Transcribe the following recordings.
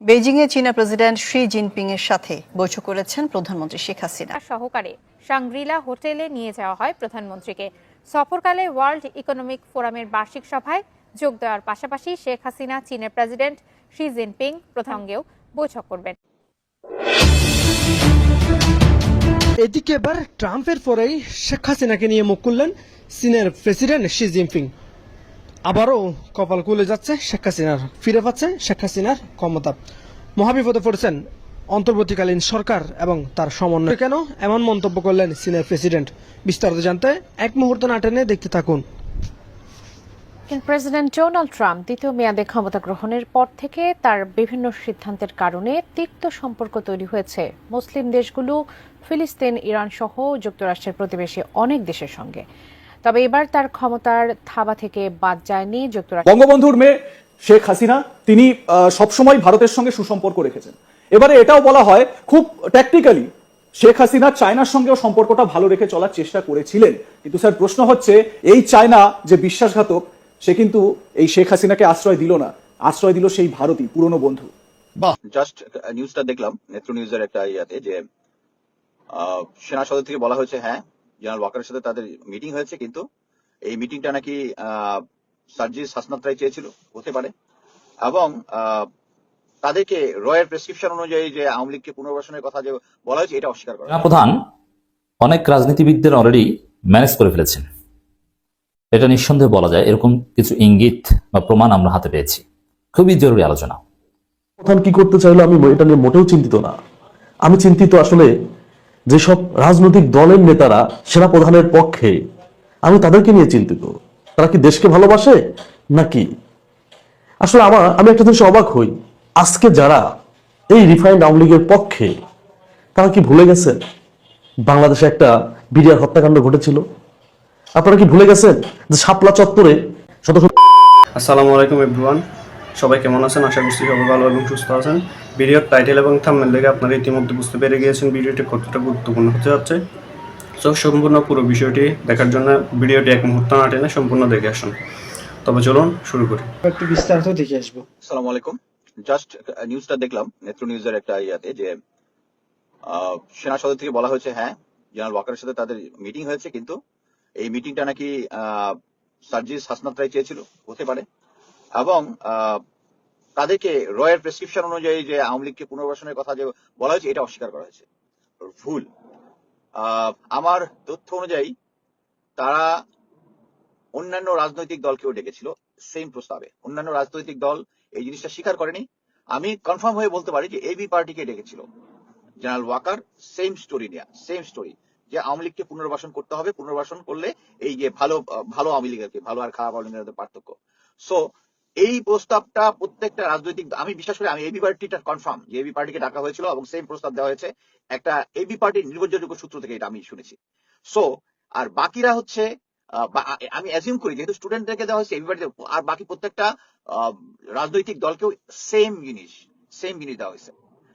বেইজিংয়ে চীনা president Xi Jinping এর সাথে বৈঠক করেছেন প্রধানমন্ত্রী শেখ হাসিনা। সহকারে শাংগ্রিলা হোটেলে নিয়ে যাওয়া হয় প্রধানমন্ত্রীকে। সফরকালে ওয়ার্ল্ড ইকোনমিক ফোরামের বার্ষিক সভায় যোগ দেওয়ার পাশাপাশি শেখ হাসিনা চীনের প্রেসিডেন্ট শি জিনপিং সঙ্গেও বৈঠক করবেন। এদিকে এবার ট্রাম্পের পরেই শেখ হাসিনাকে নিয়ে মুখ খুললেন চীনের প্রেসিডেন্ট শি জিনপিং। আবারও কপাল খুলে যাচ্ছে শেখ হাসিনার, ফিরে পাচ্ছে শেখ হাসিনার ক্ষমতা। মহাবিপদে পড়েছেন অন্তর্বর্তীকালীন সরকার এবং তার সমন্বয়। কেন এমন মন্তব্য করলেন চীনের প্রেসিডেন্ট? বিস্তারিত জানতে এক মুহূর্ত না টেনে দেখতে থাকুন। প্রেসিডেন্ট ডোনাল্ড ট্রাম্প দ্বিতীয় মেয়াদে ক্ষমতা গ্রহণের পর থেকে তার বিভিন্ন সিদ্ধান্তের কারণে তিক্ত সম্পর্ক তৈরি হয়েছে মুসলিম দেশগুলো, ফিলিস্তিন, ইরান সহ যুক্তরাষ্ট্রের প্রতিবেশী অনেক দেশের সঙ্গে। তবে এবার তার ক্ষমতার থাবা থেকে বাদ যায়নি যুক্তরাষ্ট্র। বঙ্গবন্ধুর মেয়ে শেখ হাসিনা তিনি সবসময় ভারতের সঙ্গে সুসম্পর্ক রেখেছেন। এবারে এটাও বলা হয় খুব ট্যাকটিক্যালি শেখ হাসিনা চায়নার সঙ্গেও সম্পর্কটা ভালো রেখে চলার চেষ্টা করেছিলেন। কিন্তু স্যার প্রশ্ন হচ্ছে, এই চায়না যে বিশ্বাসঘাতক, সে কিন্তু এই শেখ হাসিনাকে আশ্রয় দিল না, আশ্রয় দিল সেই ভারতই, পুরনো বন্ধু। জাস্ট নিউজটা দেখলাম নেত্র নিউজের একটা ইয়াতে, যে সেনা সদর থেকে বলা হয়েছে হ্যাঁ জেনারেল ওয়াকারের সাথে তাদের মিটিং হয়েছে, কিন্তু এই মিটিংটা নাকি সার্জিস হাসনাত রায় চেয়েছিল, হতে পারে, এবং তাদেরকে রয়ের প্রেসক্রিপশন অনুযায়ী যে আওয়ামী লীগকে পুনর্বাসনের কথা যে বলা হয়েছে এটা অস্বীকার করা। প্রধান অনেক রাজনীতিবিদদের অলরেডি ম্যানেজ করে ফেলেছেন, এটা নিঃসন্দেহে বলা যায়। এরকম কিছু ইঙ্গিত বা প্রমাণ আমরা হাতে পেয়েছি। খুবই জরুরি আলোচনা। প্রধান কি করতে চাইলো আমি এটা নিয়ে মোটেও চিন্তিত না। আমি চিন্তিত আসলে যেসব রাজনৈতিক দলের নেতারা সেনা প্রধানের পক্ষে, আমি তাদেরকে নিয়ে চিন্তিত। তারা কি দেশকে ভালোবাসে নাকি? আসলে আমি একটা জিনিস অবাক হই, আজকে যারা এই রিফাইন্ড আওয়ামী লীগের পক্ষে, তারা কি ভুলে গেছেন বাংলাদেশে একটা বিডিআর হত্যাকাণ্ড ঘটেছিল? আপনারা কি ভুলে গেছেন যে শাপলা চত্বরে শত শত। আসসালামু আলাইকুম এভরিওয়ান, সবাই কেমন আছেন? আশা করছি সবাই ভালো এবং সুস্থ আছেন। ভিডিওর টাইটেল এবং থাম্বনেল দেখে আপনারা ইতিমধ্যে বুঝতে পেরে গিয়েছেন ভিডিওটি কতটা গুরুত্বপূর্ণ হতে যাচ্ছে। সো সম্পূর্ণ পুরো বিষয়টি দেখার জন্য ভিডিওটি এক মুহূর্ত না টেনে সম্পূর্ণ দেখে আসুন। তবে চলুন শুরু করি। একটু বিস্তারিত দেখে আসবো। আসসালামু আলাইকুম। জাস্ট নিউজটা দেখলাম নেত্র নিউজের একটা ইয়াতে, যে সেনা সদর থেকে বলা হয়েছে হ্যাঁ জেনারেল ওয়াকারের সাথে তাদের মিটিং হয়েছে, কিন্তু এই মিটিংটা নাকি সার্জিস হাসনাত রায় চেয়েছিল, হতে পারে, এবং তাদেরকে রয়ের প্রেসক্রিপশন অনুযায়ী যে আওয়ামী লীগকে পুনর্বাসনের কথা যে বলা হয়েছে এটা অস্বীকার করা হয়েছে। ভুল। আমার তথ্য অনুযায়ী তারা অন্যান্য রাজনৈতিক দলকেও ডেকেছিল সেম প্রস্তাবে। অন্যান্য রাজনৈতিক দল এই জিনিসটা স্বীকার করেনি। আমি কনফার্ম হয়ে বলতে পারি যে এবি পার্টিকে ডেকেছিল জেনারেল ওয়াকার, সেম স্টোরি নিয়ে, সেম স্টোরি, যে আওয়ামী লীগকে পুনর্বাসন করতে হবে, পুনর্বাসন করলে এই যে ভালো ভালো আওয়ামী লীগের, ভালো আর খারাপ আওয়ামী লীগের পার্থক্য। সো এই প্রস্তাবটা প্রত্যেকটা রাজনৈতিক, আমি বিশ্বাস করি, আমি এবি পার্টিটা কনফার্ম যে এবি পার্টিকে ডাকা হয়েছিল এবং সেম প্রস্তাব দেওয়া হয়েছে একটা এবি পার্টির নির্ভরযোগ্য সূত্র থেকে, এটা আমি শুনেছি। সো আর বাকিরা হচ্ছে, আমি অ্যাজিউম করি যেহেতু স্টুডেন্টদেরকে দেওয়া হয়েছে এবি পার্টিতে, আর বাকি প্রত্যেকটা রাজনৈতিক দলকেও সেম জিনিস দেওয়া হয়েছে।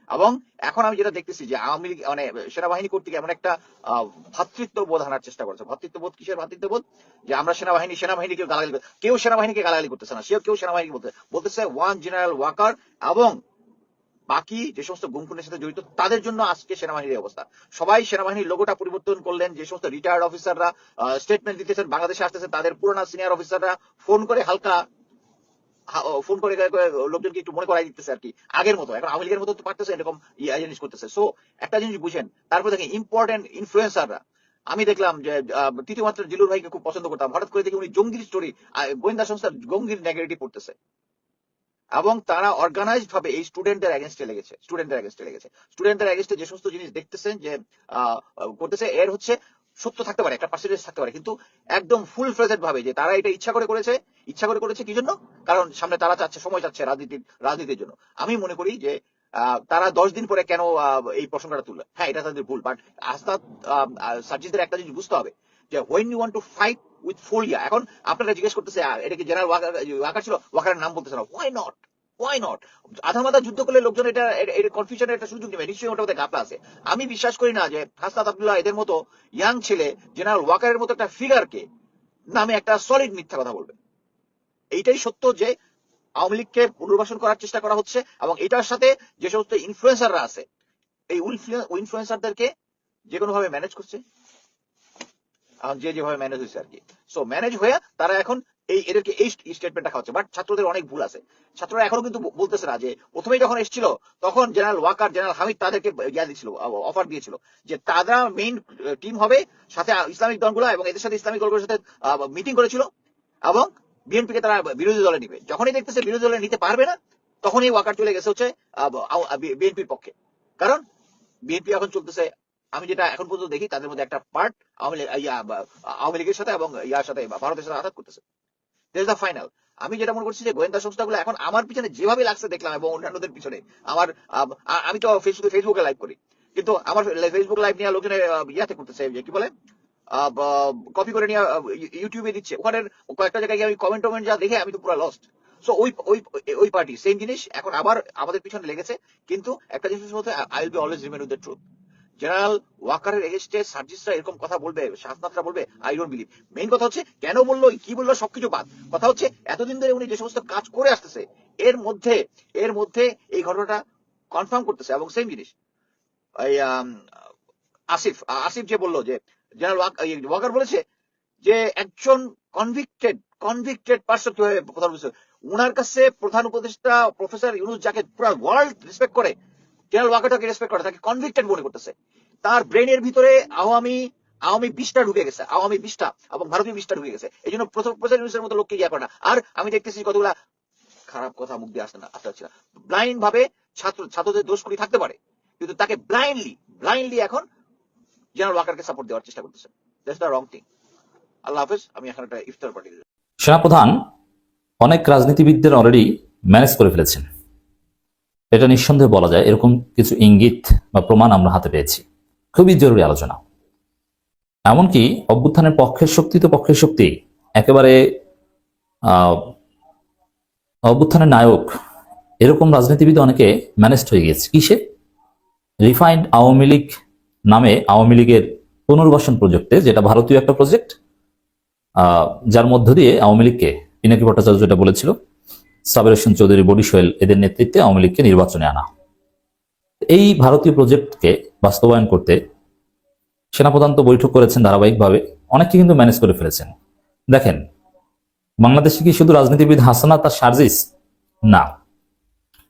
এবং এখন আমি যেটা দেখতেছি যে আওয়ামী লীগ মানে সেনাবাহিনী কর্তৃক এমন একটা ভ্রাতৃত্ববোধ আনার চেষ্টা করছে। ভ্রাতৃত্ববোধ কিসের ভ্রাতৃত্ববোধ? যে আমরা সেনাবাহিনী কেউ সেনাবাহিনীকে গালাগালি করতেছে না, কেউ সেনাবাহিনী বলতেছে ওয়ান জেনারেল ওয়াকার এবং বাকি যে সমস্ত গুমখুনের সাথে জড়িত তাদের জন্য আজকে সেনাবাহিনীর অবস্থা। সবাই সেনাবাহিনীর লোগোটা পরিবর্তন করলেন। যে সমস্ত রিটায়ার্ড অফিসাররা স্টেটমেন্ট দিতেছেন, বাংলাদেশে আসতেছেন, তাদের পুরোনো সিনিয়র অফিসাররা ফোন করে লোকজনকে একটু মনে করাই দিতেছে আর কি, আগের মতো। এখন আওয়ামী লীগের মতো পারতেছে এরকম জিনিস করতেছে। সো একটা জিনিস বুঝেন। তারপরে দেখেন ইম্পর্টেন্ট ইনফ্লুয়েন্সাররা, আমি দেখলাম যে তৃতীয় মাত্রা জিলুর ভাইকে খুব পছন্দ করতাম, হঠাৎ করে দেখি উনি জঙ্গির স্টোরি, গোয়েন্দা সংস্থার জঙ্গির নেগেটিভ পড়তেছে, এবং তারা অর্গানাইজড ভাবে এই স্টুডেন্টদের এগেনস্টে লেগেছে। স্টুডেন্টদের এগেনস্টে যে সমস্ত জিনিস দেখতেছেন যে করতেছে, এর হচ্ছে সত্য থাকতে পারে, একটা পার্সেন্টেজ থাকতে পারে, কিন্তু একদম ফুল ফ্লেজেড ভাবে যে তারা এটা ইচ্ছা করে করেছে কি জন্য? কারণ সামনে তারা সময় চাচ্ছে রাজনীতির জন্য। আমি মনে করি যে তারা 10 দিন পরে কেন এই প্রসঙ্গটা তুললো, হ্যাঁ এটা তাদের ভুল, বাট আস্তাদ সার্জিসদের একটা জিনিস বুঝতে হবে যে when you want to fight with folia, এখন আপনারা জিজ্ঞেস করতেছে এটা কি জেনারেল ওয়াকার ছিল, ওয়াকারের নাম বলতেছে না, why not? আধা মাথা যুদ্ধ করলে লোকজন এটা কনফিউশনের একটা সুযোগ নেবে, নিশ্চয়ই ওটা ওদের গাপলা আছে। আমি বিশ্বাস করি না যে হাসনাত আব্দুল্লাহ এদের মতো ইয়াং ছেলে জেনারেল ওয়াকারের মতো একটা ফিগারকে নামে একটা সলিড মিথ্যা কথা বলবে। এইটাই সত্য যে আওয়ামী লীগকে পুনর্বাসন করার চেষ্টা করা হচ্ছে, এবং এটার সাথে যে সমস্ত ইনফ্লুয়েন্সাররা আছে এই ইনফ্লুয়েন্সারদেরকে যে কোনো ভাবে ম্যানেজ করছে, যে যেভাবে ম্যানেজ হয়েছে আর কি। সো ম্যানেজ হয়ে তারা এখন এদেরকে এই স্টেটমেন্টটা খাওয়াচ্ছে। বাট ছাত্রদের অনেক ভুল আছে, ছাত্ররা এখনো কিন্তু বলতেছে না যে প্রথমেই যখন এসেছিল তখন জেনারেল ওয়াকার, জেনারেল হামিদ তাদেরকে দিয়েছিল, অফার দিয়েছিল যে তারা মেইন টিম হবে, সাথে ইসলামিক দলগুলো এবং এদের সাথে ইসলামিক দলগুলোর সাথে মিটিং করেছিল, এবং বিএনপিকে তারা বিরোধী দলে নিবে। যখনই দেখতেছে বিরোধী দলে নিতে পারবে না, তখনই ওয়াকার চলে গেছে হচ্ছে বিএনপির পক্ষে। কারণ বিএনপি এখন চলতেছে, আমি যেটা এখন পর্যন্ত দেখি, তাদের মধ্যে একটা পার্ট আওয়ামী লীগের সাথে এবং ইয়ার সাথে ভারতের সাথে আঘাত করতেছে। This the final. আমি যেটা মনে করছি যে গোয়েন্দা সংস্থাগুলো এখন আমার পিছনে যেভাবে লাগছে দেখলাম, এবং অন্যান্যদের পিছনে আমার, আমি তো ফেসবুকে লাইভ করি, কিন্তু আমার ফেসবুক লাইভ নিয়ে লোকজনের ইয়াতে করতেছে, কি বলে কপি করে নিয়ে ইউটিউবে দিচ্ছে। ওখানে কয়েকটা জায়গায় আমি কমেন্ট যা দেখে আমি তো পুরো লস্ট। সো ওই পার্টি সেম জিনিস এখন আবার আমাদের পিছনে লেগেছে। কিন্তু একটা জিনিস বলতে, I will be always remain with the truth. General ওয়াকারের এগেইনস্টে সার্জিসরা এরকম কথা বলবে, শাসনাতরা বলবে, আই ডোন্ট বিলিভ। মেইন কথা হচ্ছে কেন বললো, কি বললো, সবকিছু বাদ। কথা হচ্ছে এতদিন ধরে উনি যে সমস্ত কাজ করে আসতেছে, এর মধ্যে এই ঘটনাটা কনফার্ম করতেছে। এবং সেম জিনিস এই আসিফ যে বললো যে জেনারেল ওয়াকার বলেছে যে একজন কনভিক্টেড পার্সন কিভাবে প্রধান উপদেষ্টা, উনার কাছে প্রধান উপদেষ্টা প্রফেসর ইউনূস যাকে পুরো ওয়ার্ল্ড রেসপেক্ট করে, জেনারেল ওয়াকারটাকে রেসপেক্ট করে, তাকে কনভিক্টেড মনে করতেছে। তার ব্রেনের ভিতরে আওয়ামী 20টা ঢুকে গেছে, আওয়ামী 20টা এবং ভারতীয় 20টা ঢুকে গেছে। এই জন্য প্রফেসর ইউনূসের মতো লোককে ইয়া করে না। আর আমি দেখতেছি কতগুলা খারাপ কথা মুখ দিয়ে আসতে হচ্ছে না। ব্লাইন্ড ভাবে ছাত্রদের দোষ করি থাকতে পারে, কিন্তু তাকে ব্লাইন্ডলি এখন জেনারেল ওয়াকারকে সাপোর্ট দেওয়ার চেষ্টা করতেছে। That's the wrong thing. আল্লাহ হাফেজ। আমি এখন একটা ইফতার পার্টি। সেনাপ্রধান অনেক রাজনীতিবিদদের অলরেডি ম্যানেজ করে ফেলেছেন, এটা নিঃসন্দেহে বলা যায়। এরকম কিছু ইঙ্গিত বা প্রমাণ আমরা হাতে পেয়েছি। খুবই জরুরি আলোচনা। এমনকি অভ্যুত্থানের পক্ষের শক্তি একেবারে অভ্যুত্থানের নায়ক এরকম রাজনীতিবিদ অনেকে ম্যানেজড হয়ে গিয়েছে। কিসে? রিফাইন্ড আওয়ামী লীগ নামে আওয়ামী লীগের পুনর্বাসন প্রজেক্টে, যেটা ভারতীয় একটা প্রজেক্ট, যার মধ্য দিয়ে আওয়ামী লীগকে, পিনাকি ভট্টাচার্য যেটা বলেছিল, সাবের হোসেন চৌধুরী, বডি সোহেল এদের নেতৃত্বে আওয়ামী লীগকে নির্বাচনে আনা। এই ভারতীয় প্রজেক্টকে বাস্তবায়ন করতে সেনাপ্রধান তো বৈঠক করেছেন ধারাবাহিকভাবে, অনেককে কিন্তু ম্যানেজ করে ফেলেছেন। দেখেন, বাংলাদেশে কি শুধু রাজনীতিবিদ হাসনাত আর সার্জিস না,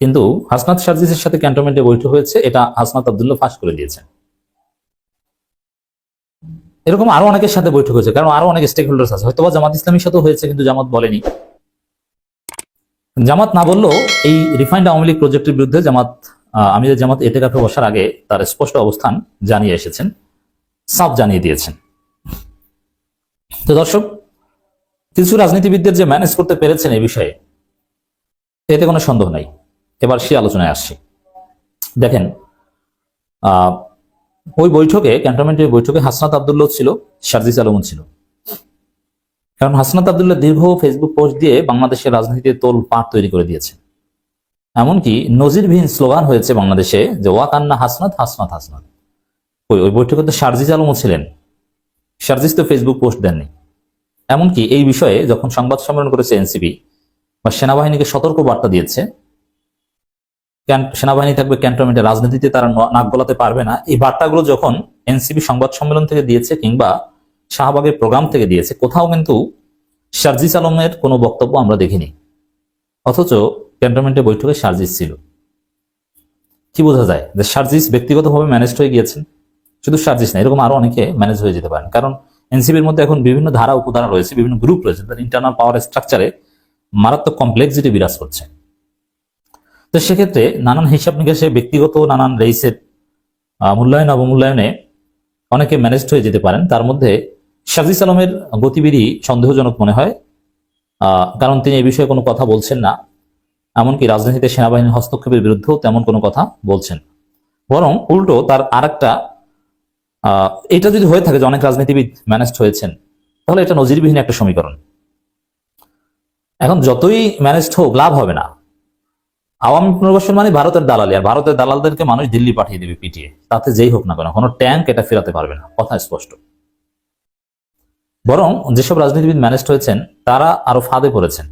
কিন্তু হাসনাত সার্জিসের সাথে ক্যান্টনমেন্টে বৈঠক হয়েছে, এটা হাসনাত আব্দুল্লাহ ফাঁস করে দিয়েছেন। এরকম আরো অনেকের সাথে বৈঠক হয়েছে, কারণ আরো অনেক স্টেক হোল্ডার্স আছে। হয়তো জামাত ইসলামীর সাথেও হয়েছে, কিন্তু জামাত বলেনি। জামাত না বললেও এই রিফাইন্ড আওয়ামী লীগ প্রজেক্টের বিরুদ্ধে আমির জামাত এতেকাফে বসার আগে তার স্পষ্ট অবস্থান জানিয়ে এসেছেন, সাফ জানিয়ে দিয়েছেন। তো দর্শক, কিছু রাজনীতিবিদদের যে ম্যানেজ করতে পেরেছেন এই বিষয়ে, এতে কোনো সন্দেহ নাই। এবার সে আলোচনায় আসছি। দেখেন, ওই বৈঠকে, ক্যান্টনমেন্টের বৈঠকে হাসনাত আব্দুল্লাহ ছিল, সার্জিস আলম ছিল। কারণ হাসনাত আব্দুল্লাহ দীর্ঘ ফেসবুক পোস্ট দিয়ে বাংলাদেশের রাজনীতিতে তোল পাট তৈরি করে দিয়েছে। এমনকি নজিরবিহীন স্লোগান হয়েছে বাংলাদেশে যে ওয়াকান্না হাসনাত হাসনাত হাসনাত। ওই বৈঠকে তো সার্জিস আলমও ছিলেন। সার্জিস তো ফেসবুক পোস্ট দেননি। এমনকি এই বিষয়ে যখন সংবাদ সম্মেলন করেছে এনসিপি বা সেনাবাহিনীকে সতর্ক বার্তা দিয়েছে, সেনাবাহিনী থাকবে ক্যান্টনমেন্টে, রাজনীতিতে তারা নাক গলাতে পারবে না, এই বার্তাগুলো যখন এনসিপি সংবাদ সম্মেলন থেকে দিয়েছে কিংবা শাহবাগের প্রোগ্রাম থেকে দিয়েছে, কোথাও কিন্তু সার্জিস আলমের কোনো বক্তব্য আমরা দেখিনি। অথচ ক্যান্টনমেন্টে বৈঠকে সার্জিস ছিল। কি বোঝা যায় যে সার্জিস ব্যক্তিগতভাবে ম্যানেজড হয়ে গিয়েছেন? শুধু সার্জিস না, এরকম আরো অনেকে ম্যানেজ হয়ে যেতে পারেন। কারণ এনসিপির মধ্যে এখন বিভিন্ন ধারা উপধারা রয়েছে, বিভিন্ন গ্রুপ রয়েছে, তার ইন্টারনাল পাওয়ার স্ট্রাকচারে মারাত্মক কমপ্লেক্সিটি বিরাজ করছে। তো সেক্ষেত্রে নানান হিসাব নিকাশে, ব্যক্তিগত নানান রেইসের মূল্যায়ন অবমূল্যায়নে অনেকে ম্যানেজড হয়ে যেতে পারেন। তার মধ্যে সার্জিস আলমের গতিবিধি সন্দেহজনক মনে হয়, কারণ তিনি এই বিষয়ে কোনো কথা বলছেন না। এমনকি রাজনীতিতে সেনাবাহিনীর হস্তক্ষেপের বিরুদ্ধেও তেমন কোনো কথা বলছেন। বরং উল্টো তার আরেকটা, এটা যদি হয়ে থাকে যে অনেক রাজনীতিবিদ ম্যানেজড হয়েছেন, তাহলে এটা নজিরবিহীন একটা সমীকরণ। এখন যতই ম্যানেজড হোক, লাভ হবে না। আওয়ামী পুনর্বাসন মানে ভারতের দালালি, আর ভারতের দালালদেরকে মানুষ দিল্লি পাঠিয়ে দেবে পিটিয়ে, তাতে যেই হোক না কেন, কোনো ট্যাঙ্ক এটা ফেরাতে পারবে না, কথা স্পষ্ট। বরং যেসব রাজনীতিবিদ ম্যানেজড হয়েছেন তারা আরো ফাঁদে পড়েছেন।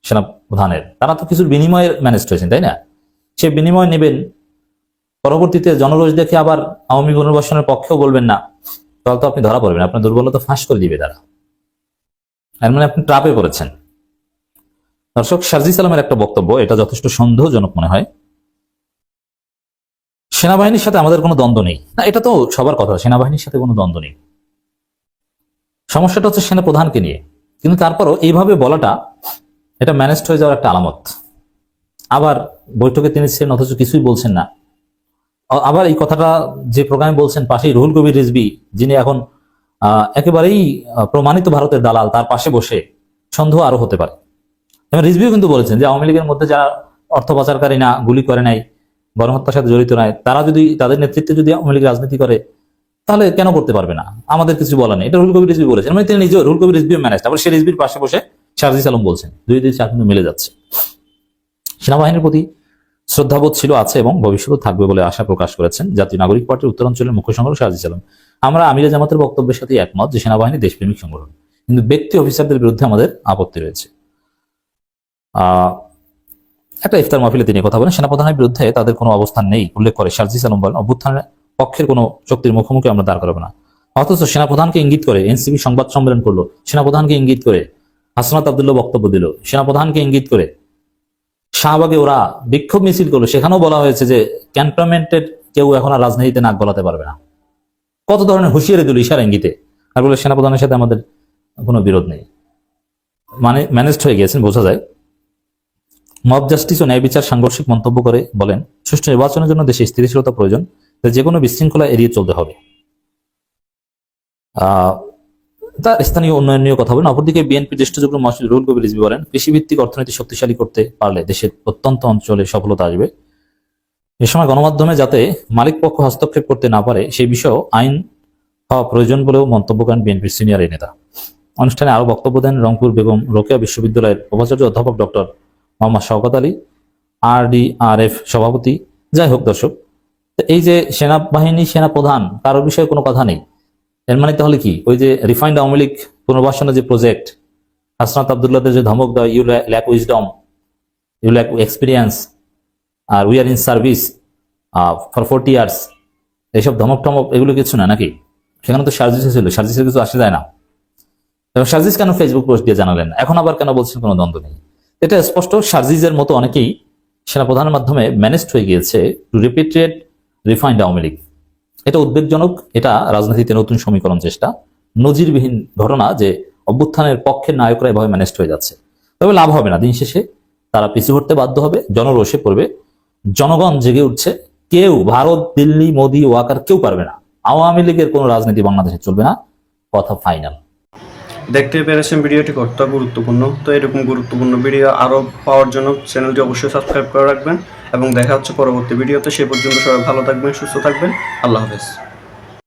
সেনাপ্রধানের, তারা তো কিছুর বিনিময়ে ম্যানেজ হয়েছেন, তাই না? সে বিনিময় নেবেন, পরবর্তীতে জনরোষ দেখে আবার আওয়ামী পুনর্বাসনের পক্ষেও বলবেন না, তাহলে তো আপনি ধরা পড়বেন, আপনার দুর্বলতা ফাঁস করে দিবে তারা। এর মানে আপনি ট্রাপে পড়েছেন। দর্শক, শারজিস আলমের একটা বক্তব্য, এটা যথেষ্ট সন্দেহজনক মনে হয়। সেনাবাহিনীর সাথে আমাদের কোনো দ্বন্দ্ব নেই না, এটা তো সবার কথা, সেনাবাহিনীর সাথে কোনো দ্বন্দ্ব নেই। সমস্যাটা হচ্ছে সেনা প্রধানকে নিয়ে। কিন্তু তারপরও এইভাবে বলাটা, এটা ম্যানেজ হয়ে যাওয়ার একটা আলামত। আবার বৈঠকে তিনি ছিলেন অথচ কিছুই বলছেন না। আবার এই কথাটা যে প্রোগ্রামে বলছেন, পাশেই রুহুল কবির রিজভী, যিনি এখন একেবারেই প্রমাণিত ভারতের দালাল, তার পাশে বসে সন্দেহ আরো হতে পারে। এবং রিজভিও কিন্তু বলেছেন যে আওয়ামী লীগের মধ্যে যারা অর্থ পাচারকারী না, গুলি করে নাই, গণহত্যার সাথে জড়িত নয়, তারা যদি তাদের নেতৃত্বে যদি আওয়ামী লীগ রাজনীতি করে, তাহলে কেন করতে পারবে না? আমাদের কিছু বলা নেই। এটা রুহুল কবির রিজভী বলেছেন, মানে তিনি নিজে রুহুল কবির রিজভী ম্যানেজ, আবার সেই রিজভির পাশে বসে শারজিস আলম বলছেন, দুই চার কিন্তু মিলে যাচ্ছে। সেনাবাহিনীর প্রতি শ্রদ্ধাবোধ ছিল, আছে এবং ভবিষ্যতে থাকবে বলে আশা প্রকাশ করেছেন জাতীয় নাগরিক পার্টির উত্তরাঞ্চলের মুখ্য সংগঠক শারজিস আলম। আমরা আমিরে জামাতের বক্তব্যের সাথে একমত যে সেনাবাহিনী দেশপ্রেমিক সংগঠন, কিন্তু ব্যক্তি অফিসারদের বিরুদ্ধে আমাদের আপত্তি রয়েছে। একটা ইফতার মাহফিলে তিনি কথা বলেন, সেনাপ্রধানের বিরুদ্ধে তাদের কোনো অবস্থান নেই উল্লেখ করে শারজিস আলম বলেন, অভ্যুত্থানের পক্ষের কোনো শক্তির মুখোমুখি আমরা দাঁড় করাবো না। অথচ সেনাপ্রধানকে ইঙ্গিত করে এনসিপি সংবাদ সম্মেলন করলো, সেনাপ্রধানকে ইঙ্গিত করে হাসনাত আব্দুল্লাহ বক্তব্য দিল, সেনাপ্রধানকে ইঙ্গিত করে শাহবাগে ওরা বিক্ষোভ মিছিল করলো, সেখানেও বলা হয়েছে যে ক্যান্টনমেন্টের কেউ এখন আর রাজনীতিতে নাক গলাতে পারবে না। কত ধরনের হুঁশিয়ারি দিল ইশারা ইঙ্গিতে, আর বলে সেনাপ্রধানের সাথে আমাদের কোনো বিরোধ নেই। মানে ম্যানেজড হয়ে গিয়েছেন, বোঝা যায়। মব জাস্টিস ও ন্যায় বিচার সাংঘর্ষিক মন্তব্য করে বলেন, সুষ্ঠু নির্বাচনের জন্য দেশে স্থিতিশীলতা প্রয়োজন, যে কোনো বিশৃঙ্খলা এড়িয়ে চলতে হবে। তার স্থানীয় উন্নয়ন নিয়ে কথা বলেন। অপরদিকে বিএনপি জ্যেষ্ঠ যুগ্ম মহাসচিব রুহুল কবির রিজভী বলেন, কৃষিভিত্তিক অর্থনীতি শক্তিশালী করতে পারলে দেশের প্রত্যন্ত অঞ্চলে সফলতা আসবে। এ সময় গণমাধ্যমে যাতে মালিক পক্ষ হস্তক্ষেপ করতে না পারে সেই বিষয়েও আইন হওয়া প্রয়োজন বলেও মন্তব্য করেন বিএনপির সিনিয়র এই নেতা। অনুষ্ঠানে আরো বক্তব্য দেন রংপুর বেগম রোকেয়া বিশ্ববিদ্যালয়ের উপাচার্য অধ্যাপক ডক্টর মোহাম্মদ শওকত আলী, RDRF সভাপতি। যাই হোক দর্শক, এই যে সেনাবাহিনী সেনাপ্রধান কারোর বিষয়ে কোনো কথা নেই, এর মানে তাহলে কি ওই যে রিফাইন্ড আওয়ামী লীগ পুনর্বাসনের যে প্রজেক্ট, হাসনাত আব্দুল্লাহদের যে ধমক দেয়, you lack wisdom, you lack experience, আর we are in service for 40 years, এইসব ধমক টমক এগুলো কিছু না নাকি? সেখানে তো শারজিস ছিল, শারজিসের কিছু আসে যায় না। এবং শারজিস কেন ফেসবুক পোস্ট দিয়ে জানালেন, এখন আবার কেন বলছেন কোনো দ্বন্দ্ব নেই? এটা স্পষ্ট শারজিসের মতো অনেকেই সেনাপ্রধানের মাধ্যমে ম্যানেজড হয়ে গিয়েছে to repeated refined Awami League. এটা উদ্বেগজনক, এটা রাজনীতিতে নতুন সমীকরণ চেষ্টা, নজিরবিহীন ঘটনা যে অভ্যুত্থানের পক্ষের নায়করা এভাবে ম্যানেজড হয়ে যাচ্ছে। তবে লাভ হবে না, দিন শেষে তারা পিছু হটতে বাধ্য হবে, জনরোষে পড়বে, জনগণ জেগে উঠছে। কেউ ভারত, দিল্লি, মোদি, ওয়াকার কেউ পারবে না, আওয়ামী লীগের কোনো রাজনীতি বাংলাদেশে চলবে না, কথা ফাইনাল। দেখতে পেরেছেন ভিডিওটি কতটা গুরুত্বপূর্ণ। তো এরকম গুরুত্বপূর্ণ ভিডিও আরও পাওয়ার জন্য চ্যানেলটি অবশ্যই সাবস্ক্রাইব করে রাখবেন এবং দেখা হচ্ছে পরবর্তী ভিডিওতে। সে পর্যন্ত সবাই ভালো থাকবেন, সুস্থ থাকবেন। আল্লাহ হাফেজ।